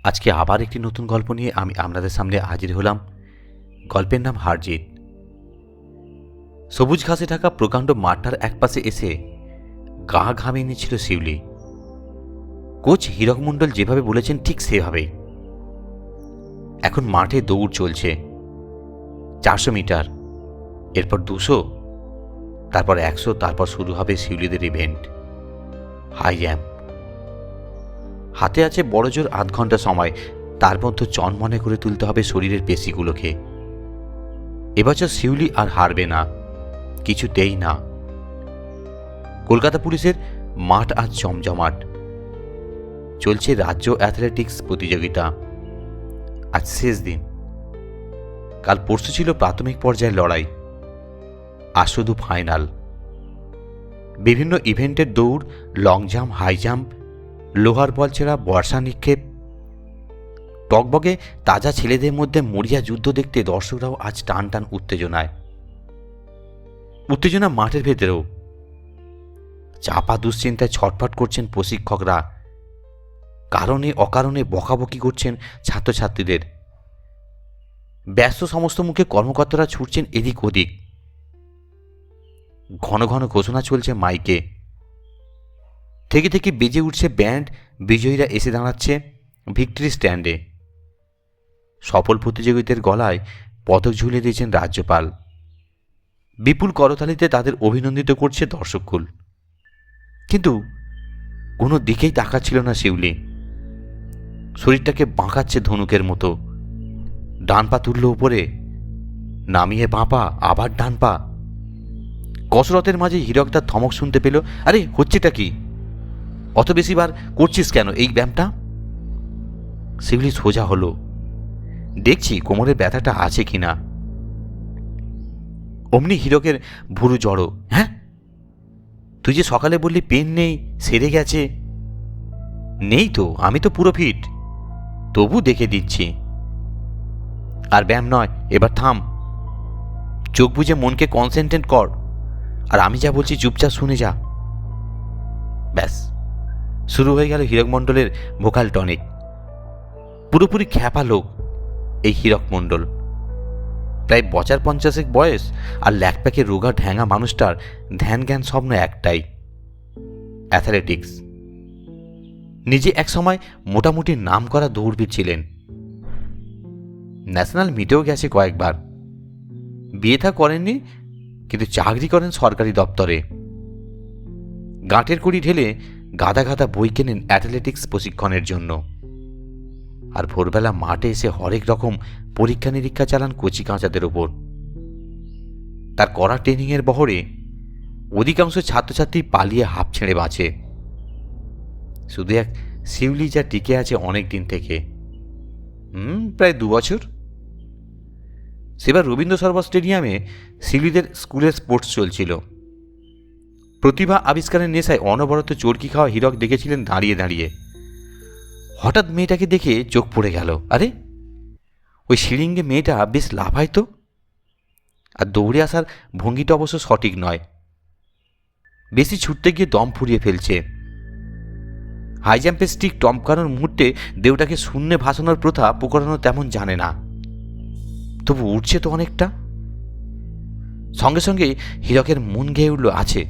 আজকে আবার একটি নতুন গল্প নিয়ে আমি আপনাদের সামনে হাজির হলাম। গল্পের নাম হারজিত। সবুজ ঘাসে ঢাকা প্রকাণ্ড মাঠটার একপাশে এসে গা ঘামিয়ে নিচ্ছিল শিউলি। কোচ হীরক মণ্ডল যেভাবে বলেছেন ঠিক সেভাবে। এখন মাঠে দৌড় চলছে 400 মিটার, এরপর 200, তারপর 100, তারপর শুরু হবে শিউলিদের ইভেন্ট হাই জাম্প। হাতে আছে বড় জোর আধ ঘন্টা সময়, তার মধ্যে চনমনে করে তুলতে হবে শরীরের পেশিগুলোকে। এবছর শিউলি আর হারবে না, কিছুতেই না। কলকাতা পুলিশের মাঠ আজ জমজমাট। চলছে রাজ্য অ্যাথলেটিক্স প্রতিযোগিতা। আজ শেষ দিন। কাল পরশু ছিল প্রাথমিক পর্যায়ের লড়াই, আর শুধু ফাইনাল। বিভিন্ন ইভেন্টের দৌড়, লং জাম্প, হাই জাম্প, লোহার বল ছেড়া, বর্ষা নিক্ষেপ। টকবগে তাজা ছেলেদের মধ্যে মরিয়া যুদ্ধ দেখতে দর্শকরাও আজ টান টান উত্তেজনায়। উত্তেজনা মাঠের ভেতরেও। চাপা দুশ্চিন্তায় ছটফট করছেন প্রশিক্ষকরা, কারণে অকারণে বকাবকি করছেন ছাত্রছাত্রীদের। ব্যস্ত সমস্ত মুখে কর্মকর্তারা ছুটছেন এদিক ওদিক। ঘন ঘন ঘোষণা চলছে মাইকে। থেকে থেকে বেজে উঠছে ব্যান্ড। বিজয়ীরা এসে দাঁড়াচ্ছে ভিক্টরি স্ট্যান্ডে। সফল প্রতিযোগীদের গলায় পদক ঝুলিয়ে দিয়েছেন রাজ্যপাল। বিপুল করতালিতে তাদের অভিনন্দিত করছে দর্শককুল। কিন্তু কোনো দিকেই তাকাচ্ছিল না শিউলি। শরীরটাকে বাঁকাচ্ছে ধনুকের মতো। ডান পা তুলল উপরে, নামিয়ে বাঁ পা, আবার ডান পা। কসরতের মাঝে হীরক তার ধমক শুনতে পেল, আরে হচ্ছেটা কি? অত বেশি বার করছিস কেন এই ব্যায়ামটা? শিউলি সোজা হলো, দেখছি কোমরের ব্যথাটা আছে কিনা। অমনি হীরকের ভুরু জড়ো। হ্যাঁ, তুই যে সকালে বললি পেন নেই, সেরে গেছে। নেই তো, আমি তো পুরো ফিট, তবু দেখে দিচ্ছি। আর ব্যায়াম নয়, এবার থাম। চোখ বুঝে মনকে কনসেন্ট্রেট কর, আর আমি যা বলছি চুপচাপ শুনে যা। ব্যাস, শুরু হয়ে গেল হীরক মণ্ডলের ভোকাল টনিক। পুরোপুরি খ্যাপা লোক এই হীরক মণ্ডল। প্রায় 50 বয়স, আর ল্যাকপ্যাকে রোগা ঢ্যাঙা মানুষটার ধ্যান জ্ঞান স্বপ্ন একটাই, অ্যাথলেটিক্স। নিজে এক সময় মোটামুটি নাম করা দৌড়বিদ ছিলেন। ন্যাশনাল মিটেও গেছে কয়েকবার। বিয়ে থা করেননি, কিন্তু চাকরি করেন সরকারি দপ্তরে। গাঁটের কুড়ি ঢেলে গাদা গাদা বই কেনেন অ্যাথলেটিক্স প্রশিক্ষণের জন্য। আর ভোরবেলা মাঠে এসে হরেক রকম পরীক্ষা নিরীক্ষা চালান কচি কাঁচাদের ওপর। তার কড়া ট্রেনিংয়ের বহরে অধিকাংশ ছাত্রছাত্রী পালিয়ে হাঁপ ছেড়ে বাঁচে। শুধু এক শিউলি যা টিকে আছে অনেক দিন থেকে, প্রায় 2 বছর। সেবার রবীন্দ্র সরোবর স্টেডিয়ামে শিউলিদের স্কুলের স্পোর্টস চলছিল। প্রতিভা আবিষ্কারের নেশায় অনবরত চরকি খাওয়া হীরক দেখেছিলেন দাঁড়িয়ে দাঁড়িয়ে। হঠাৎ মেয়েটাকে দেখে চোখ পড়ে গেল। আরে, ওই শিরিঙ্গে মেয়েটা বেশ লাফায় তো। আর দৌড়ে আসার ভঙ্গিটা অবশ্য সঠিক নয়, বেশি ছুটতে গিয়ে দম ফুরিয়ে ফেলছে। হাই জাম্পের স্টিক টমকানোর মুহূর্তে দেহটাকে শূন্যে ভাসানোর প্রথা পুকুরানো তেমন জানে না, তবু উঠছে তো অনেকটা। সঙ্গে সঙ্গে হীরকের মন গেয়ে উঠল, আছে,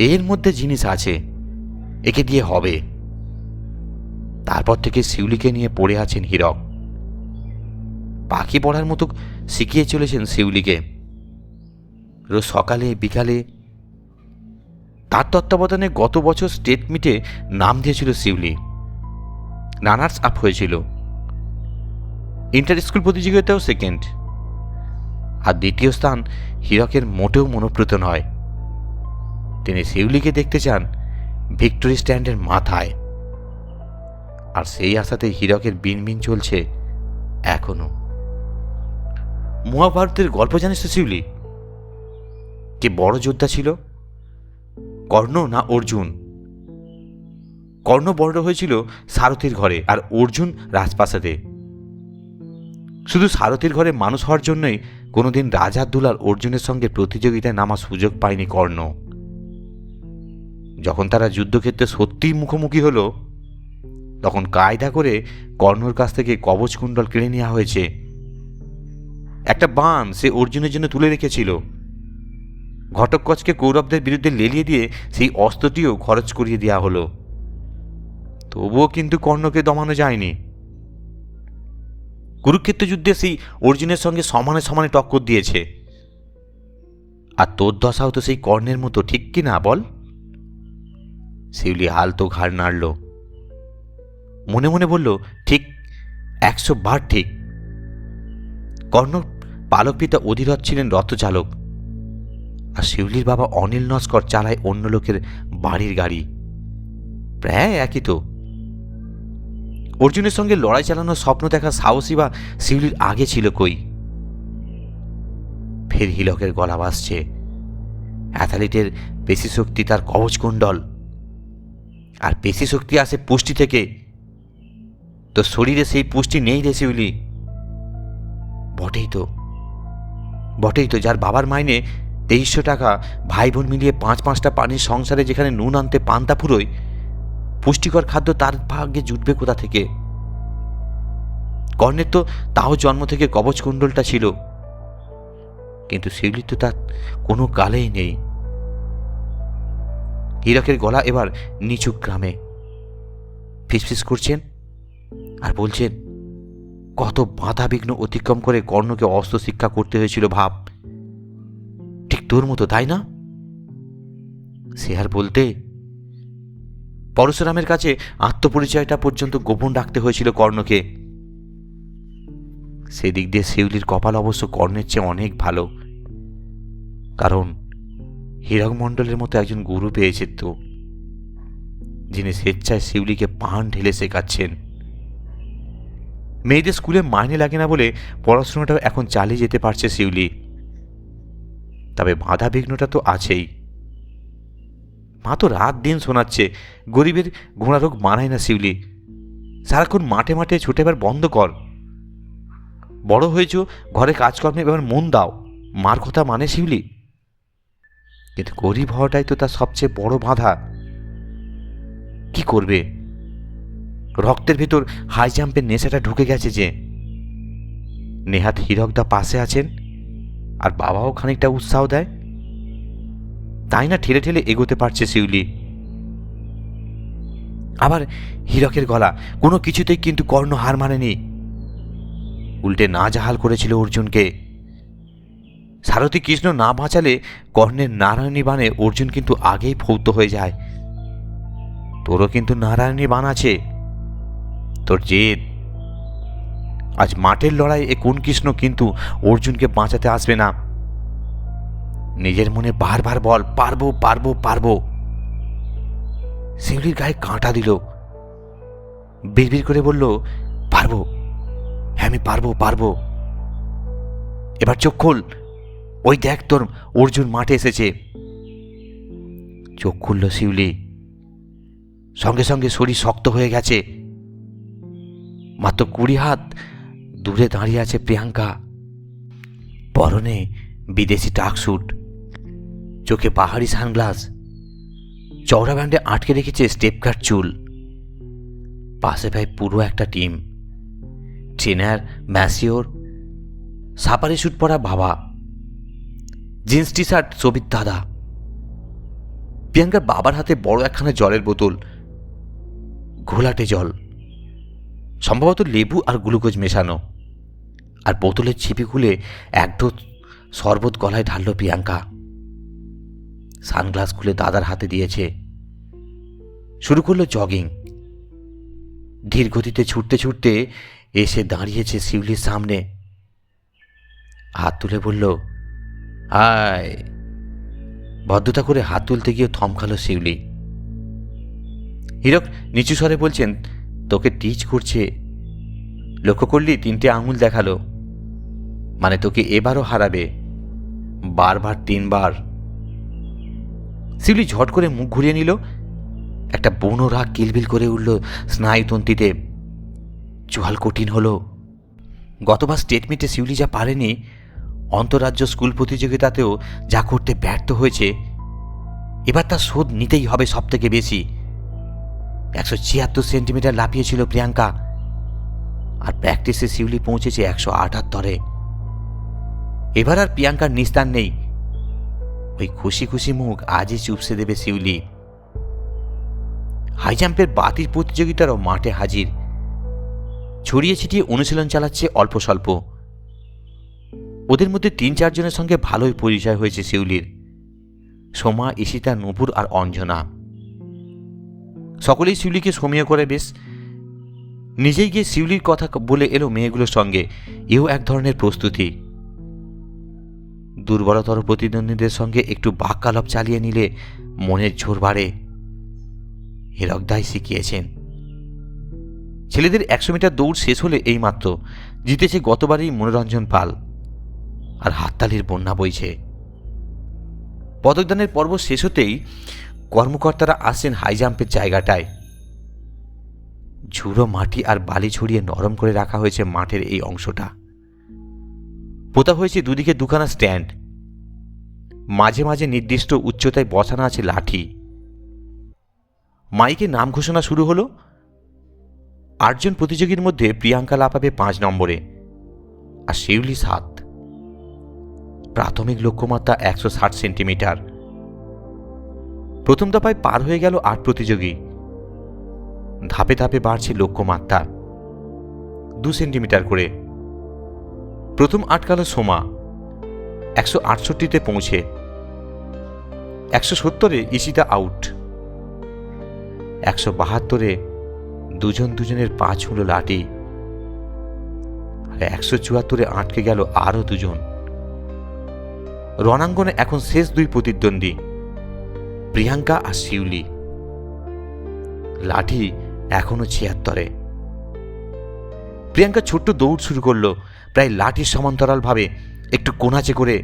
এর মধ্যে জিনিস আছে, একে দিয়ে হবে। তারপর থেকে শিউলিকে নিয়ে পড়ে আছেন হীরক। পাখি পড়ার মতো শিখিয়ে চলেছেন শিউলিকে, রোজ সকালে বিকালে। তার তত্ত্বাবধানে গত বছর স্টেট মিটে নাম দিয়েছিল শিউলি, রানার্স আপ হয়েছিল। ইন্টার স্কুল প্রতিযোগিতাও সেকেন্ড। আর দ্বিতীয় স্থান হীরকের মোটেও মনোপ্রীত নয়। তিনি শিউলিকে দেখতে চান ভিক্টোরি স্ট্যান্ডের মাথায়। আর সেই আশাতে হীরকের বিনবিন চলছে এখনো। মহাভারতের গল্প জানিস তো শিউলি? কে বড় যোদ্ধা ছিল, কর্ণ না অর্জুন? কর্ণ বড় হয়েছিল সারথীর ঘরে, আর অর্জুন রাজপ্রাসাদে। শুধু সারথীর ঘরে মানুষ হওয়ার জন্যই কোনোদিন রাজা দুলাল অর্জুনের সঙ্গে প্রতিযোগিতায় নামার সুযোগ পায়নি কর্ণ। যখন তারা যুদ্ধক্ষেত্রে সত্যিই মুখোমুখি হলো, তখন কায়দা করে কর্ণর কাছ থেকে কবচকুণ্ডল কেড়ে নেওয়া হয়েছে। একটা বাণ সে অর্জুনের জন্য তুলে রেখেছিল। ঘটোৎকচকে কৌরবদের বিরুদ্ধে লেলিয়ে দিয়ে সেই অস্ত্রটিও খরচ করিয়ে দেওয়া হলো। তবুও কিন্তু কর্ণকে দমানো যায়নি। কুরুক্ষেত্র যুদ্ধে সেই অর্জুনের সঙ্গে সমানে সমানে টক্কর দিয়েছে। আর তোর দশাও তো সেই কর্ণের মতো, ঠিক কি না বল? শিউলি আলতো ঘাড় নাড়ল, মনে মনে বলল, ঠিক, 100 বার ঠিক। কর্ণ পালক পিতা অধিরথ ছিলেন রথচালক, আর শিউলির বাবা অনিল নস্কর চালায় অন্য লোকের বাড়ির গাড়ি। প্রায় একই তো। অর্জুনের সঙ্গে লড়াই চালানোর স্বপ্ন দেখা সাহসী বা শিউলির আগে ছিল কই? ফের হিলকের গলা বাসছে। অ্যাথলিটের পেশি শক্তি তার কবচকুণ্ডল, আর পেশি শক্তি আসে পুষ্টি থেকে। তো শরীরে সেই পুষ্টি নেই রে শিউলি। বটেই তো, যার বাবার মাইনে 2300 টাকা, ভাই বোন মিলিয়ে 5-5টা পানির সংসারে যেখানে নুন আনতে পান্তা ফুরোয়, পুষ্টিকর খাদ্য তার ভাগ্যে জুটবে কোথা থেকে? কর্ণের তো তাও জন্ম থেকে কবচকুণ্ডলটা ছিল, কিন্তু শিউলির তো তার কোনো কালেই নেই। হীরকের গলা এবার নিচু গ্রামে। ফিসফিস করছেন আর বলছেন, কত বাধা বিঘ্ন অতিক্রম করে কর্ণকে অস্ত্র শিক্ষা করতে হয়েছিল ভাব। ঠিক তোর মতো, তাই না? সে আর বলতে, পরশুরামের কাছে আত্মপরিচয়টা পর্যন্ত গোপন রাখতে হয়েছিল কর্ণকে। সেদিক দিয়ে শিউলির কপাল অবশ্য কর্ণের চেয়ে অনেক ভালো, কারণ হীরক মণ্ডলের মতো একজন গুরু পেয়েছে তো, যিনি স্বেচ্ছায় শিউলিকে পান ঢেলে শেখাচ্ছেন। মেয়েদের স্কুলে মাইনে লাগে না বলে পড়াশোনাটাও এখন চালিয়ে যেতে পারছে শিউলি। তবে বাধা বিঘ্নটা তো আছেই। মা তো রাত দিন শোনাচ্ছে, গরিবের ঘোড়া রোগ মানায় না শিউলি, সারাক্ষণ মাঠে মাঠে ছুটে এবার বন্ধ কর। বড় হয়েছ, ঘরে কাজকর্মে এবার মন দাও, মার কথা মানে শিউলি। কিন্তু গরিব হওয়াটাই তো তার সবচেয়ে বড় বাধা। কি করবে? রক্তের ভেতর হাই জাম্পের নেশাটা ঢুকে গেছে যে। নেহাত হীরকদা পাশে আছেন, আর বাবাও খানিকটা উৎসাহ দেয়, তাই না ঠেলে ঠেলে এগোতে পারছে শিউলি। আবার হীরকের গলা কোনো কিছুতেই কিন্তু কর্ণ হার মানেনি, উল্টে না জাহাল করেছিল অর্জুনকে। সারথী কৃষ্ণ না বাঁচালে কর্ণের নারায়ণী বাণে অর্জুন কিন্তু আগেই ফৌত হয়ে যায়। তোরও কিন্তু নারায়ণী বাণ আছে, তোর জেদ। আজ মাঠের লড়াইয়ে কোন কৃষ্ণ কিন্তু অর্জুনকে বাঁচাতে আসবে না। নিজের মনে বারবার বল, পারবো পারবো পারবো। শিউলির গায়ে কাঁটা দিল, বিড়বিড় করে বলল, পারবো, হ্যাঁ আমি পারবো পারবো। এবার চোখ খোল, ওই দেখ তোর অর্জুন মাঠে এসেছে। চোখ খুলল শিউলি, সঙ্গে সঙ্গে শরীর শক্ত হয়ে গেছে। মাত্র 20 হাত দূরে দাঁড়িয়ে আছে প্রিয়াঙ্কা, পরনে বিদেশি টাকস্যুট, চোখে পাহাড়ি সানগ্লাস, চওড়া ব্যান্ডে আটকে রেখেছে স্টেপ কাট চুল। পাশে ভাই পুরো একটা টিম, ট্রেনার, ম্যাসিওর, সাপারি স্যুট পরা বাবা, জিন্স টি শার্ট ছবির দাদা। প্রিয়াঙ্কার বাবার হাতে বড় একখানা জলের বোতল, ঘোলাটে জল, সম্ভবত লেবু আর গ্লুকোজ মেশানো। আর বোতলের ছিপি খুলে এক ঢোক শরবত গলায় ঢালল প্রিয়াঙ্কা। সানগ্লাস খুলে দাদার হাতে দিয়েছে, শুরু করলো জগিং। ধীর গতিতে ছুটতে ছুটতে এসে দাঁড়িয়েছে শিউলির সামনে, হাত তুলে বলল, হাই। ভদ্রতা করে হাত তুলতে গিয়ে থমকালো শিউলি। হীরক নিচু স্বরে বলছেন, তোকে টিচ করছে, লক্ষ্য করলি 3টে আঙুল দেখালো, মানে তোকে এবারও হারাবে, বারবার 3 বার। শিউলি ঝট করে মুখ ঘুরিয়ে নিল, একটা বনো রাগ কিলবিল করে উঠল স্নায়ুতন্ত্রীতে। চোয়াল কঠিন হলো। গতবার স্টেট মিটে শিউলি যা পারেনি, অন্তরাজ্য স্কুল প্রতিযোগিতাতেও যা করতে ব্যর্থ হয়েছে, এবার তার শোধ নিতেই হবে সব থেকে বেশি। 176 সেন্টিমিটার লাফিয়েছিল প্রিয়াঙ্কা, আর প্র্যাকটিসে শিউলি পৌঁছেছে 178-এ। এবার আর প্রিয়াঙ্কার নিস্তার নেই। ওই খুশি খুশি মুখ আজই চুপসে দেবে শিউলি। হাই জাম্পের বাতির প্রতিযোগিতারও মাঠে হাজির। ছড়িয়ে ছিটিয়ে অনুশীলন চালাচ্ছে অল্প স্বল্প। ওদের মধ্যে 3-4 জনের সঙ্গে ভালোই পরিচয় হয়েছে শিউলির। সোমা, ঈশিতা, নূপুর আর অঞ্জনা। সকলেই শিউলিকে সমীহ করে বেশ। নিজেই গিয়ে শিউলির কথা বলে এলো মেয়েগুলোর সঙ্গে। এও এক ধরনের প্রস্তুতি। দুর্বলতর প্রতিদ্বন্দ্বীদের সঙ্গে একটু বাক্যালাপ চালিয়ে নিলে মনের জোর বাড়ে। হীরকদাই শিখিয়েছেন। ছেলেদের 100 মিটার দৌড় শেষ হলে এইমাত্র জিতেছে গতবারই মনোরঞ্জন পাল, আর হাততালির বন্যা বইছে। পদকদানের পর্ব শেষ হতেই কর্মকর্তারা আসছেন হাই জাম্পের জায়গাটায়। ঝুড়ো মাটি আর বালি ছড়িয়ে নরম করে রাখা হয়েছে মাঠের এই অংশটা। পোতা হয়েছে দুদিকে দুখানা স্ট্যান্ড। মাঝে মাঝে নির্দিষ্ট উচ্চতায় বসানো আছে লাঠি। মাইকে নাম ঘোষণা শুরু হলো। 8 জন প্রতিযোগীর মধ্যে প্রিয়াঙ্কা লাফাবে 5 নম্বরে, আর শিউলি 7। প্রাথমিক লক্ষ্যমাত্রা 160 সেন্টিমিটার। প্রথম দফায় পার হয়ে গেল 8 প্রতিযোগী। ধাপে ধাপে বাড়ছে লক্ষ্যমাত্রা 2 সেন্টিমিটার করে। প্রথম আটকাল সোমা 168-তে পৌঁছে। 170-এ ঈশিতা আউট। 172-এ দুজনের পা ছুঁলো লাঠি। আর 174-এ আটকে গেল আরো 2 জন। রণাঙ্গনে এখন শেষ 2 প্রতিদ্বন্দ্বী, প্রিয়াঙ্কা আর শিউলি। লাঠি এখনো 76-এ। প্রিয়াঙ্কা ছোট্ট দৌড় শুরু করলো, প্রায় লাঠির সমান্তরাল ভাবে, একটু কোণাচে করে।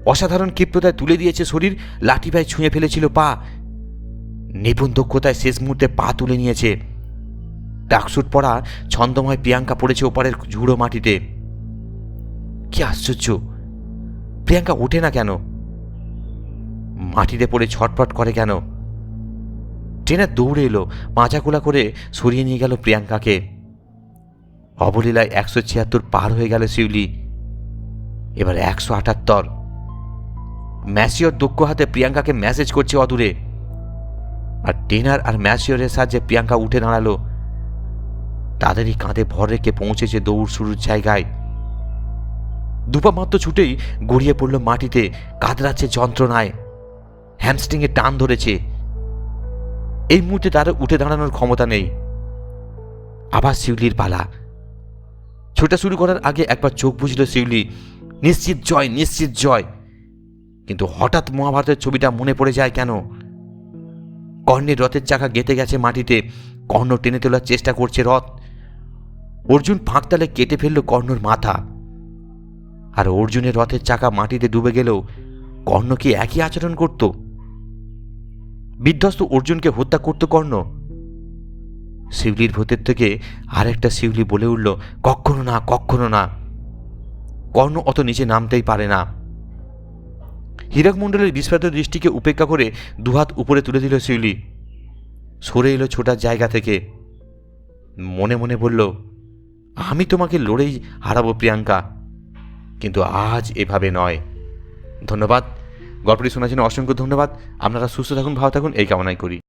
অসাধারণ ক্ষিপ্রতায় তুলে দিয়েছে শরীর, লাঠি প্রায় ছুঁয়ে ফেলেছিল পা। নিপুণ দক্ষতায় শেষ মুহূর্তে পা তুলে নিয়েছে। ডাকসুট পরা ছন্দময় প্রিয়াঙ্কা পড়েছে ওপারের ঝুড়ো মাটিতে। কি আশ্চর্য, প্রিয়াঙ্কা ওঠে না কেন? মাটিতে পড়ে ছটফট করে কেন? ট্রেনার দৌড়ে এলো, মাঝাকোলা করে সরিয়ে নিয়ে গেল প্রিয়াঙ্কাকে। অবলীলায় 176 পার হয়ে গেল শিউলি। এবার 178। ম্যাসিওর দক্ষ হাতে প্রিয়াঙ্কাকে ম্যাসেজ করছে অদূরে, আর ট্রেনার আর ম্যাসিওরের সাহায্যে প্রিয়াঙ্কা উঠে দাঁড়ালো। তাদেরই কাঁধে ভর রেখে পৌঁছেছে দৌড় শুরুর জায়গায়। দুপা মাত্র ছুটেই গড়িয়ে পড়ল মাটিতে, কাতরাচ্ছে যন্ত্রণায়। হ্যামস্ট্রিংয়ে টান ধরেছে। এই মুহূর্তে তার উঠে দাঁড়ানোর ক্ষমতা নেই। আবার শিউলির পালা। ছোটা শুরু করার আগে একবার চোখ বুঝল শিউলি, নিশ্চিত জয়, নিশ্চিত জয়। কিন্তু হঠাৎ মহাভারতের ছবিটা মনে পড়ে যায় কেন? কর্ণের রথের চাকা গেঁথে গেছে মাটিতে। কর্ণ টেনে তোলার চেষ্টা করছে রথ। অর্জুন ফাঁকতালে কেটে ফেলল কর্ণর মাথা। আর অর্জুনের রথের চাকা মাটিতে ডুবে গেলেও কর্ণ কি একই আচরণ করত? বিধ্বস্ত অর্জুনকে হত্যা করত কর্ণ? শিউলির ভূতের থেকে আরেকটা শিউলি বলে উঠল, কখনো না, কখনো না। কর্ণ অত নিচে নামতেই পারে না। হীরক মণ্ডলের বিস্ফারিত দৃষ্টিকে উপেক্ষা করে দুহাত উপরে তুলে দিল শিউলি। সরে এলো ছোটার জায়গা থেকে। মনে মনে বলল, আমি তোমাকে লড়েই হারাবো প্রিয়াঙ্কা, কিন্তু আজ এভাবে নয়। ধন্যবাদ। গল্পটি শোনার জন্য অসংখ্য ধন্যবাদ। আপনারা সুস্থ থাকুন, ভালো থাকুন, এই কামনাই করি।